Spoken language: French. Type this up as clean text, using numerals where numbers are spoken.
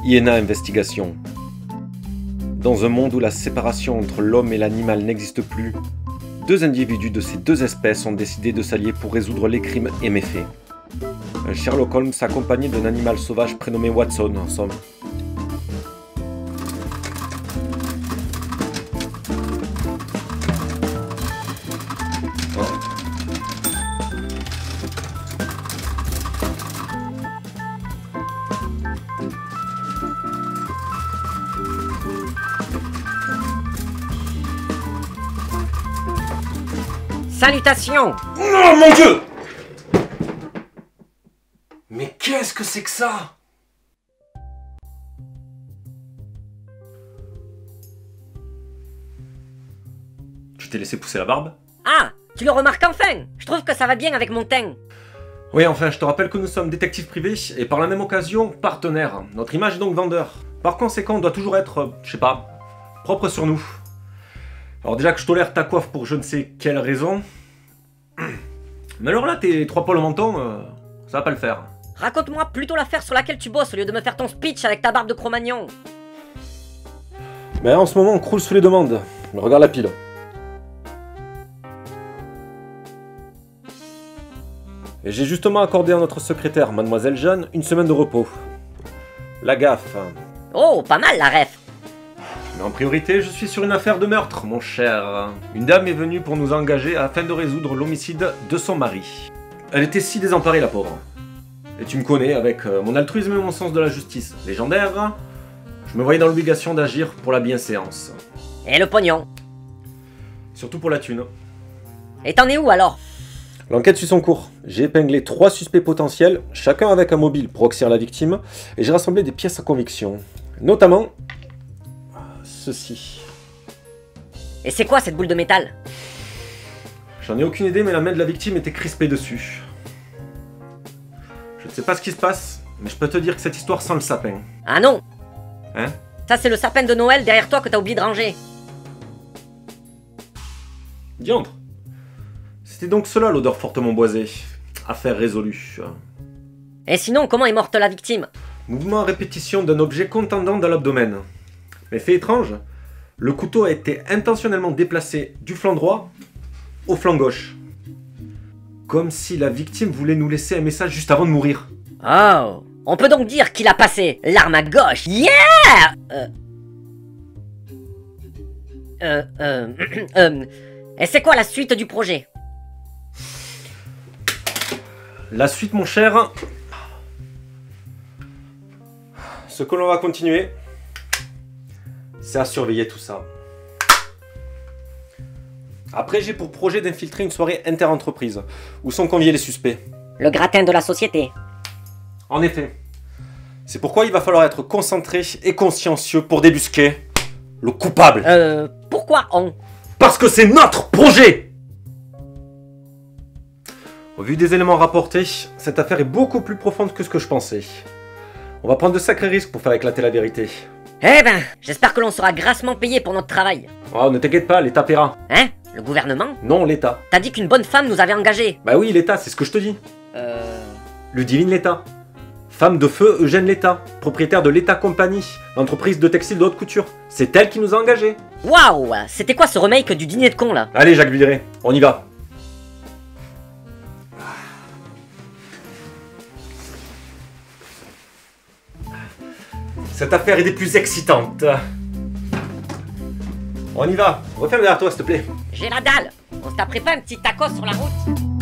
Iéna Investigation. Dans un monde où la séparation entre l'homme et l'animal n'existe plus, deux individus de ces deux espèces ont décidé de s'allier pour résoudre les crimes et méfaits. Un Sherlock Holmes accompagné d'un animal sauvage prénommé Watson, en somme. Salutations! Oh mon Dieu! Mais qu'est-ce que c'est que ça? Tu t'es laissé pousser la barbe? Ah! Tu le remarques enfin! Je trouve que ça va bien avec mon teint. Oui, enfin, je te rappelle que nous sommes détectives privés et par la même occasion, partenaires. Notre image est donc vendeur. Par conséquent, on doit toujours être, je sais pas, propre sur nous. Alors déjà que je tolère ta coiffe pour je ne sais quelle raison. Mais alors là, tes trois poils au menton, ça va pas le faire. Raconte-moi plutôt l'affaire sur laquelle tu bosses au lieu de me faire ton speech avec ta barbe de Cro-Magnon. Mais en ce moment, on croule sous les demandes. Regarde la pile. Et j'ai justement accordé à notre secrétaire, Mademoiselle Jeanne, une semaine de repos. La gaffe. Oh, pas mal la ref. Mais en priorité, je suis sur une affaire de meurtre, mon cher. Une dame est venue pour nous engager afin de résoudre l'homicide de son mari. Elle était si désemparée, la pauvre. Et tu me connais, avec mon altruisme et mon sens de la justice légendaire, je me voyais dans l'obligation d'agir pour la bienséance. Et le pognon? Surtout pour la thune. Et t'en es où alors? L'enquête suit son cours. J'ai épinglé 3 suspects potentiels, chacun avec un mobile pour oxyre la victime, et j'ai rassemblé des pièces à conviction. Notamment... ceci. Et c'est quoi cette boule de métal? J'en ai aucune idée, mais la main de la victime était crispée dessus. Je ne sais pas ce qui se passe, mais je peux te dire que cette histoire sent le sapin. Ah non! Hein? Ça c'est le sapin de Noël derrière toi que t'as oublié de ranger. Diantre. C'était donc cela l'odeur fortement boisée. Affaire résolue. Et sinon, comment est morte la victime? Mouvement à répétition d'un objet contendant dans l'abdomen. Mais fait étrange, le couteau a été intentionnellement déplacé du flanc droit au flanc gauche. Comme si la victime voulait nous laisser un message juste avant de mourir. Oh! On peut donc dire qu'il a passé l'arme à gauche. Yeah! Et c'est quoi la suite du projet? La suite, mon cher... Ce que l'on va continuer, c'est à surveiller tout ça. Après, j'ai pour projet d'infiltrer une soirée inter-entreprise, où sont conviés les suspects. Le gratin de la société. En effet. C'est pourquoi il va falloir être concentré et consciencieux pour débusquer le coupable. Pourquoi on? Parce que c'est notre projet! Au vu des éléments rapportés, cette affaire est beaucoup plus profonde que ce que je pensais. On va prendre de sacrés risques pour faire éclater la vérité. Eh ben, j'espère que l'on sera grassement payé pour notre travail. Oh, ne t'inquiète pas, l'État paiera. Hein? Le gouvernement? Non, l'État. T'as dit qu'une bonne femme nous avait engagés. Bah oui, l'État, c'est ce que je te dis. Ludivine Létard. Femme de feu Eugène Létard, propriétaire de Létard Compagnie, l'entreprise de textile de haute couture. C'est elle qui nous a engagés. Waouh! C'était quoi ce remake du dîner de con là? Allez, Jacques Villeray, on y va. Cette affaire est des plus excitantes. On y va. Referme derrière toi, s'il te plaît. J'ai la dalle. On se taperait pas un petit tacos sur la route?